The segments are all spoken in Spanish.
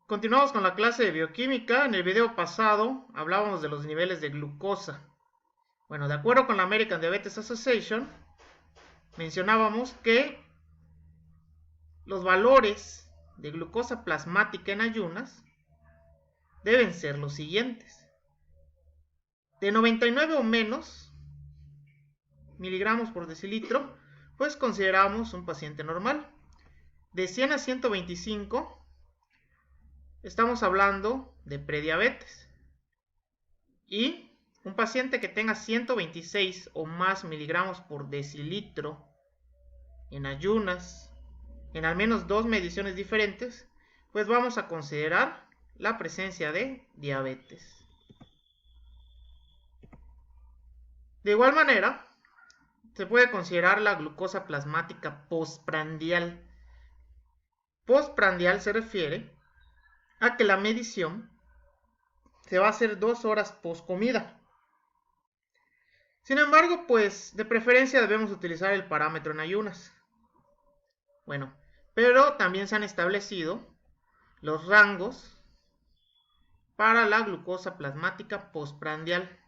Continuamos con la clase de bioquímica. En el video pasado hablábamos de los niveles de glucosa. Bueno, de acuerdo con la American Diabetes Association, mencionábamos que los valores de glucosa plasmática en ayunas deben ser los siguientes. De 99 o menos miligramos por decilitro, pues consideramos un paciente normal. De 100 a 125 estamos hablando de prediabetes. Y un paciente que tenga 126 o más miligramos por decilitro en ayunas, en al menos 2 mediciones diferentes, pues vamos a considerar la presencia de diabetes. De igual manera, se puede considerar la glucosa plasmática postprandial. Postprandial se refiere a que la medición se va a hacer 2 horas post comida. Sin embargo, pues de preferencia debemos utilizar el parámetro en ayunas. Bueno, pero también se han establecido los rangos para la glucosa plasmática postprandial.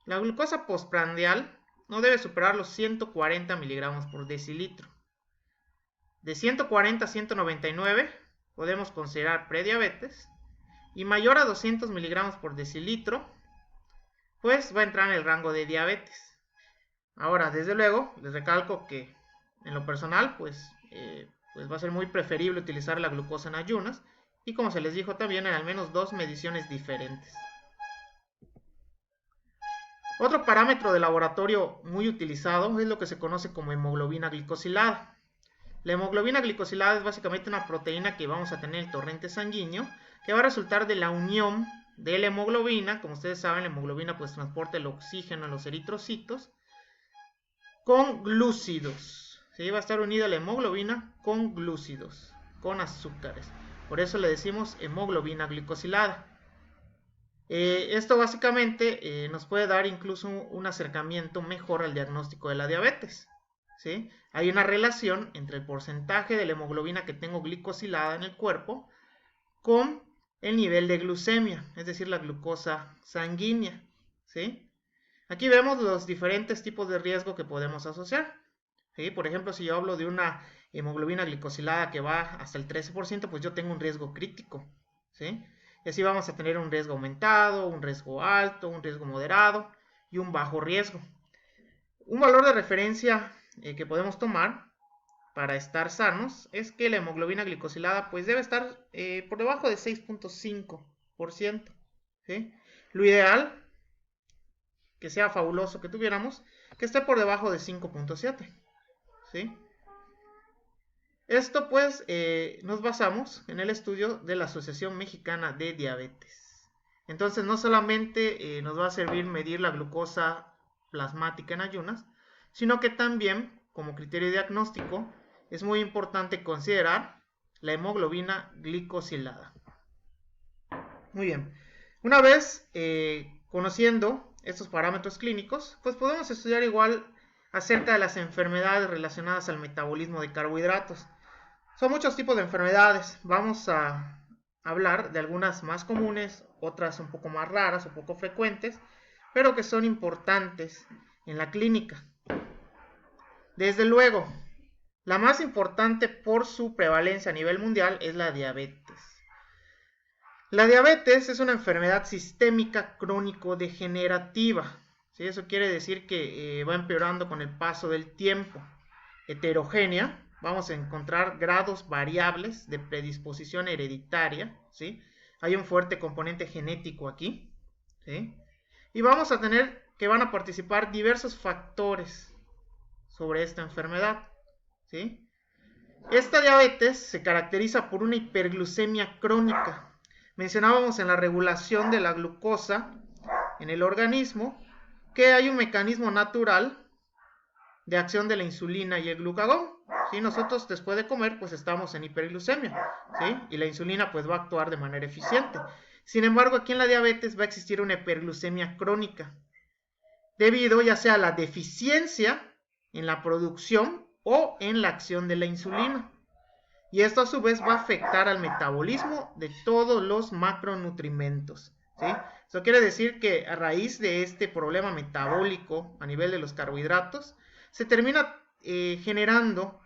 La glucosa postprandial no debe superar los 140 miligramos por decilitro. De 140 a 199 podemos considerar prediabetes, y mayor a 200 miligramos por decilitro pues va a entrar en el rango de diabetes. Ahora, desde luego, les recalco que en lo personal pues va a ser muy preferible utilizar la glucosa en ayunas, y como se les dijo también en al menos 2 mediciones diferentes. Otro parámetro de laboratorio muy utilizado es lo que se conoce como hemoglobina glicosilada. La hemoglobina glicosilada es básicamente una proteína que vamos a tener en el torrente sanguíneo, que va a resultar de la unión de la hemoglobina. Como ustedes saben, la hemoglobina pues transporta el oxígeno en los eritrocitos con glúcidos. ¿Sí? Va a estar unida la hemoglobina con glúcidos, con azúcares. Por eso le decimos hemoglobina glicosilada. Esto básicamente nos puede dar incluso un acercamiento mejor al diagnóstico de la diabetes. ¿Sí? Hay una relación entre el porcentaje de la hemoglobina que tengo glicosilada en el cuerpo con el nivel de glucemia, es decir, la glucosa sanguínea. ¿Sí? Aquí vemos los diferentes tipos de riesgo que podemos asociar. ¿Sí? Por ejemplo, si yo hablo de una hemoglobina glicosilada que va hasta el 13%, pues yo tengo un riesgo crítico. ¿Sí? Y así vamos a tener un riesgo aumentado, un riesgo alto, un riesgo moderado y un bajo riesgo. Un valor de referencia que podemos tomar para estar sanos es que la hemoglobina glicosilada pues debe estar por debajo de 6.5%. ¿Sí? Lo ideal, que sea fabuloso que tuviéramos, que esté por debajo de 5.7. ¿Sí? Esto pues nos basamos en el estudio de la Asociación Mexicana de Diabetes. Entonces no solamente nos va a servir medir la glucosa plasmática en ayunas, sino que también como criterio diagnóstico es muy importante considerar la hemoglobina glicosilada. Muy bien, una vez conociendo estos parámetros clínicos, pues podemos estudiar igual acerca de las enfermedades relacionadas al metabolismo de carbohidratos. Son muchos tipos de enfermedades. Vamos a hablar de algunas más comunes, otras un poco más raras o poco frecuentes, pero que son importantes en la clínica. Desde luego, la más importante por su prevalencia a nivel mundial es la diabetes. La diabetes es una enfermedad sistémica crónico-degenerativa. ¿Sí? Eso quiere decir que va empeorando con el paso del tiempo. Heterogénea. Vamos a encontrar grados variables de predisposición hereditaria. ¿Sí? Hay un fuerte componente genético aquí. ¿Sí? Y vamos a tener que van a participar diversos factores sobre esta enfermedad. ¿Sí? Esta diabetes se caracteriza por una hiperglucemia crónica. Mencionábamos en la regulación de la glucosa en el organismo que hay un mecanismo natural de acción de la insulina y el glucagón. ¿Sí? Nosotros después de comer pues estamos en hiperglucemia, ¿sí? Y la insulina pues va a actuar de manera eficiente. Sin embargo, aquí en la diabetes va a existir una hiperglucemia crónica debido ya sea a la deficiencia en la producción o en la acción de la insulina. y esto a su vez va a afectar al metabolismo de todos los macronutrientes, ¿sí? Eso quiere decir que a raíz de este problema metabólico a nivel de los carbohidratos, se termina generando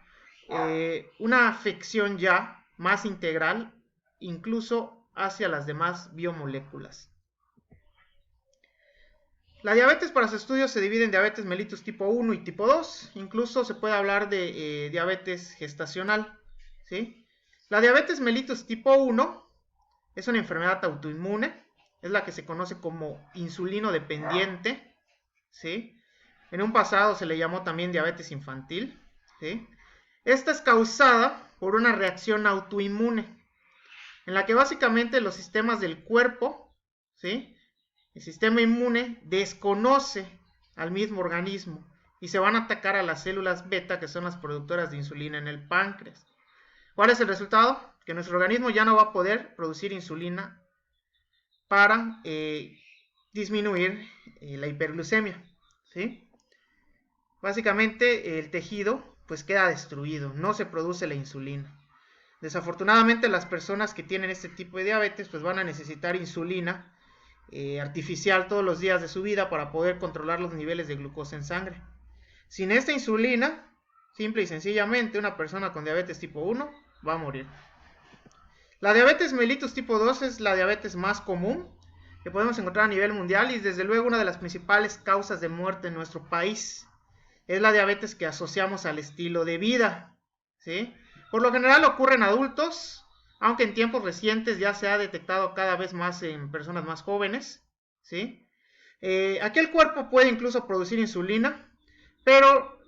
una afección ya más integral, incluso hacia las demás biomoléculas. La diabetes para sus estudios se divide en diabetes mellitus tipo 1 y tipo 2. Incluso se puede hablar de diabetes gestacional, ¿sí? La diabetes mellitus tipo 1 es una enfermedad autoinmune. Es la que se conoce como insulino dependiente, ¿sí? En un pasado se le llamó también diabetes infantil, ¿sí? Esta es causada por una reacción autoinmune, en la que básicamente los sistemas del cuerpo, ¿sí?, el sistema inmune desconoce al mismo organismo y se van a atacar a las células beta, que son las productoras de insulina en el páncreas. ¿Cuál es el resultado? Que nuestro organismo ya no va a poder producir insulina para disminuir la hiperglucemia, ¿sí? Básicamente el tejido pues queda destruido, no se produce la insulina. Desafortunadamente las personas que tienen este tipo de diabetes pues van a necesitar insulina artificial todos los días de su vida para poder controlar los niveles de glucosa en sangre. Sin esta insulina, simple y sencillamente, una persona con diabetes tipo 1 va a morir. La diabetes mellitus tipo 2 es la diabetes más común que podemos encontrar a nivel mundial y desde luego una de las principales causas de muerte en nuestro país. Es la diabetes que asociamos al estilo de vida, ¿sí? Por lo general ocurre en adultos, aunque en tiempos recientes ya se ha detectado cada vez más en personas más jóvenes, ¿sí? Aquí el cuerpo puede incluso producir insulina, pero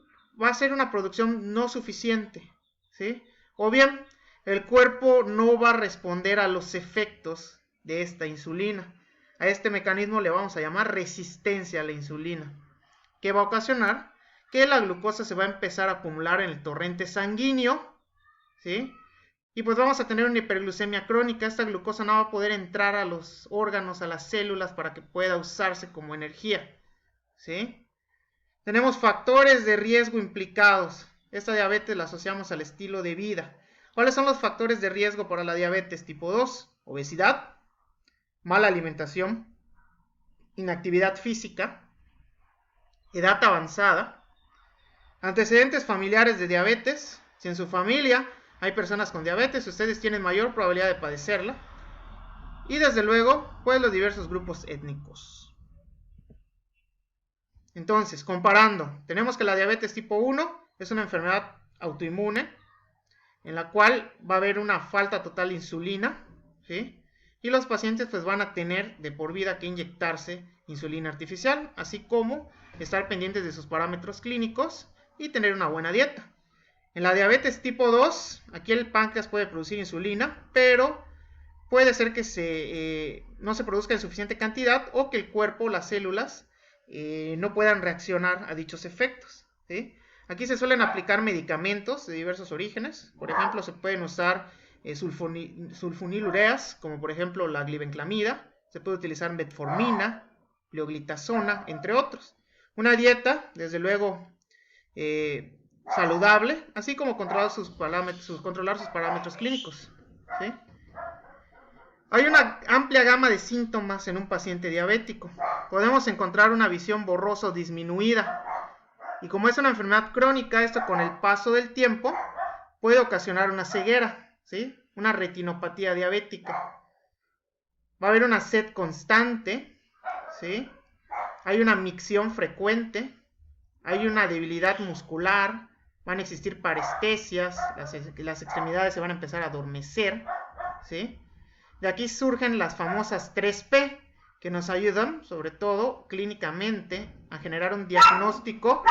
va a ser una producción no suficiente, ¿sí? O bien, el cuerpo no va a responder a los efectos de esta insulina. A este mecanismo le vamos a llamar resistencia a la insulina, que va a ocasionar que la glucosa se va a empezar a acumular en el torrente sanguíneo, ¿sí? Y pues vamos a tener una hiperglucemia crónica. Esta glucosa no va a poder entrar a los órganos, a las células, para que pueda usarse como energía, ¿sí? Tenemos factores de riesgo implicados. Esta diabetes la asociamos al estilo de vida. ¿Cuáles son los factores de riesgo para la diabetes tipo 2? Obesidad, mala alimentación, inactividad física, edad avanzada, antecedentes familiares de diabetes. Si en su familia hay personas con diabetes, ustedes tienen mayor probabilidad de padecerla. Y desde luego, pues los diversos grupos étnicos. Entonces, comparando, tenemos que la diabetes tipo 1 es una enfermedad autoinmune, en la cual va a haber una falta total de insulina, ¿sí? Y los pacientes pues van a tener de por vida que inyectarse insulina artificial, así como estar pendientes de sus parámetros clínicos y tener una buena dieta. En la diabetes tipo 2, aquí el páncreas puede producir insulina, pero puede ser que no se produzca en suficiente cantidad o que el cuerpo, las células, no puedan reaccionar a dichos efectos, ¿sí? Aquí se suelen aplicar medicamentos de diversos orígenes. Por ejemplo, se pueden usar sulfonilureas, como por ejemplo la glibenclamida. Se puede utilizar metformina, glioglitazona, entre otros. Una dieta, desde luego, saludable, así como controlar sus parámetros clínicos, ¿sí? Hay una amplia gama de síntomas en un paciente diabético. Podemos encontrar una visión borrosa o disminuida. Y como es una enfermedad crónica, esto con el paso del tiempo puede ocasionar una ceguera, ¿sí? Una retinopatía diabética. Va a haber una sed constante, ¿sí? Hay una micción frecuente. Hay una debilidad muscular. Van a existir parestesias. Las extremidades se van a empezar a adormecer, ¿sí? De aquí surgen las famosas 3P, que nos ayudan, sobre todo clínicamente, a generar un diagnóstico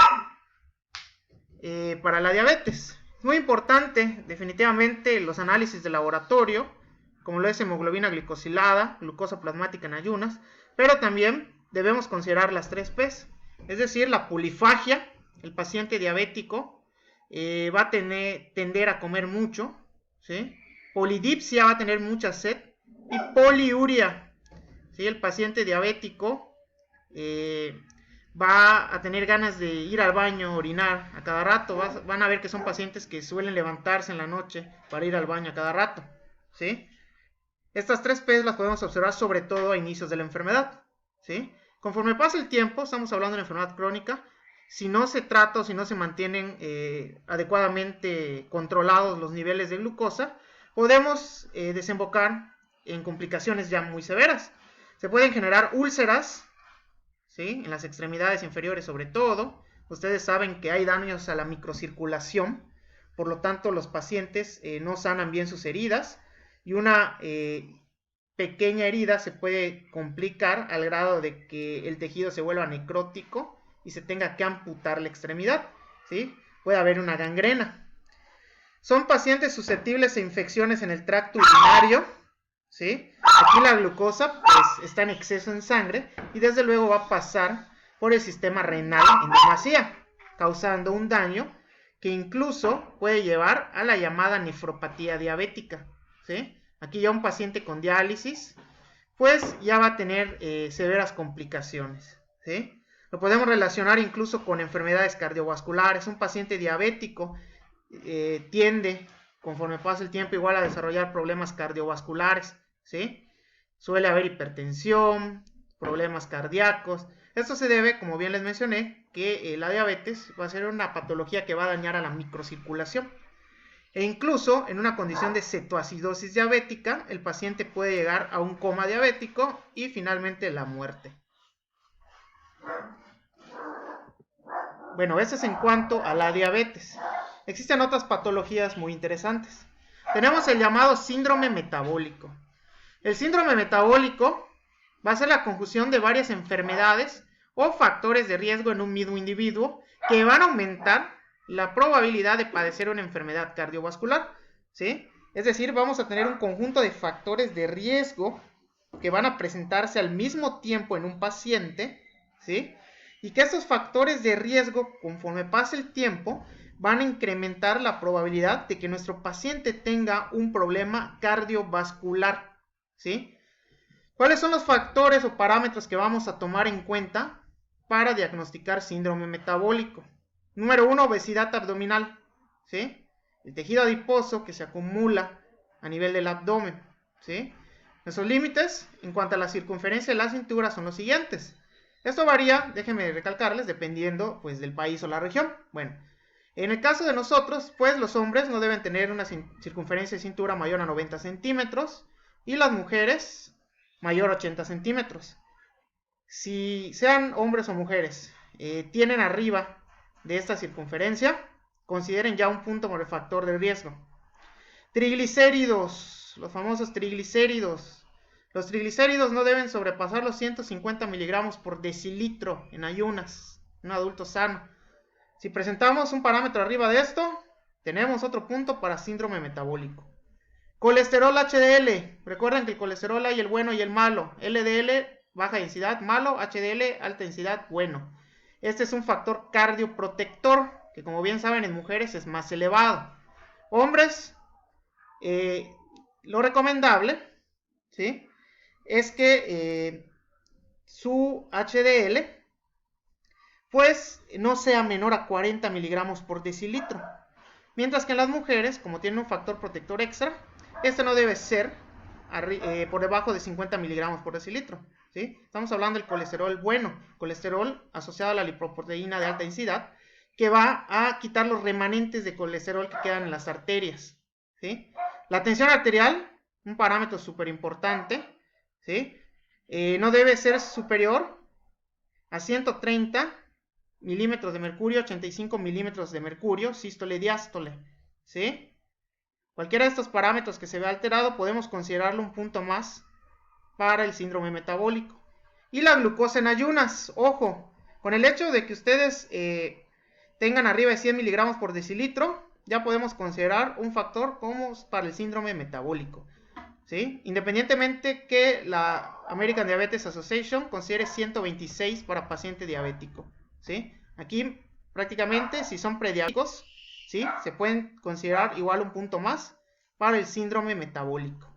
para la diabetes. Es muy importante, definitivamente, los análisis de laboratorio, como lo es hemoglobina glicosilada, glucosa plasmática en ayunas, pero también debemos considerar las 3Ps, es decir, la polifagia. El paciente diabético va a tender a comer mucho, ¿sí? Polidipsia, va a tener mucha sed, y poliuria, ¿sí? El paciente diabético va a tener ganas de ir al baño, orinar a cada rato. Van a ver que son pacientes que suelen levantarse en la noche para ir al baño a cada rato, ¿sí? Estas 3 P's las podemos observar sobre todo a inicios de la enfermedad, ¿sí? Conforme pasa el tiempo, estamos hablando de una enfermedad crónica, si no se trata o si no se mantienen adecuadamente controlados los niveles de glucosa, podemos desembocar en complicaciones ya muy severas. Se pueden generar úlceras, ¿sí? En las extremidades inferiores sobre todo. Ustedes saben que hay daños a la microcirculación, por lo tanto los pacientes no sanan bien sus heridas y una pequeña herida se puede complicar al grado de que el tejido se vuelva necrótico y se tenga que amputar la extremidad, ¿sí? Puede haber una gangrena. Son pacientes susceptibles a infecciones en el tracto urinario, ¿sí? Aquí la glucosa pues, está en exceso en sangre y desde luego va a pasar por el sistema renal en demasía, causando un daño que incluso puede llevar a la llamada nefropatía diabética, ¿sí? Aquí ya un paciente con diálisis pues ya va a tener severas complicaciones, ¿sí? Lo podemos relacionar incluso con enfermedades cardiovasculares. Un paciente diabético tiende, conforme pasa el tiempo, igual a desarrollar problemas cardiovasculares, ¿sí? Suele haber hipertensión, problemas cardíacos. Esto se debe, como bien les mencioné, que la diabetes va a ser una patología que va a dañar a la microcirculación. E incluso en una condición de cetoacidosis diabética, el paciente puede llegar a un coma diabético y finalmente la muerte. Bueno, eso es en cuanto a la diabetes. Existen otras patologías muy interesantes. Tenemos el llamado síndrome metabólico. El síndrome metabólico va a ser la conjunción de varias enfermedades o factores de riesgo en un mismo individuo que van a aumentar la probabilidad de padecer una enfermedad cardiovascular, ¿sí? Es decir, vamos a tener un conjunto de factores de riesgo que van a presentarse al mismo tiempo en un paciente, ¿sí? Y que estos factores de riesgo, conforme pase el tiempo, van a incrementar la probabilidad de que nuestro paciente tenga un problema cardiovascular, ¿sí? ¿Cuáles son los factores o parámetros que vamos a tomar en cuenta para diagnosticar síndrome metabólico? Número 1, obesidad abdominal, ¿sí? El tejido adiposo que se acumula a nivel del abdomen, ¿sí? Nuestros límites en cuanto a la circunferencia de la cintura son los siguientes. Esto varía, déjenme recalcarles, dependiendo pues del país o la región. Bueno, en el caso de nosotros, pues los hombres no deben tener una circunferencia de cintura mayor a 90 centímetros y las mujeres mayor a 80 centímetros. Si sean hombres o mujeres, tienen arriba de esta circunferencia, consideren ya un punto por el factor de riesgo. Triglicéridos, los famosos triglicéridos. Los triglicéridos no deben sobrepasar los 150 miligramos por decilitro en ayunas, un adulto sano. Si presentamos un parámetro arriba de esto, tenemos otro punto para síndrome metabólico. Colesterol HDL, recuerden que el colesterol hay el bueno y el malo. LDL, baja densidad, malo, HDL, alta densidad, bueno. Este es un factor cardioprotector, que como bien saben en mujeres es más elevado. Hombres, lo recomendable, ¿sí?, es que su HDL pues no sea menor a 40 miligramos por decilitro. Mientras que en las mujeres, como tienen un factor protector extra, este no debe ser por debajo de 50 miligramos por decilitro, ¿sí? Estamos hablando del colesterol bueno, colesterol asociado a la lipoproteína de alta densidad, que va a quitar los remanentes de colesterol que quedan en las arterias, ¿sí? La tensión arterial, un parámetro súper importante, ¿sí? No debe ser superior a 130 milímetros de mercurio, 85 milímetros de mercurio, sístole y diástole, ¿sí? Cualquiera de estos parámetros que se vea alterado podemos considerarlo un punto más para el síndrome metabólico. Y la glucosa en ayunas, ojo, con el hecho de que ustedes tengan arriba de 100 miligramos por decilitro, ya podemos considerar un factor como para el síndrome metabólico, ¿sí? Independientemente que la American Diabetes Association considere 126 para paciente diabético, ¿sí? Aquí prácticamente si son prediabéticos, ¿sí?, se pueden considerar igual un punto más para el síndrome metabólico.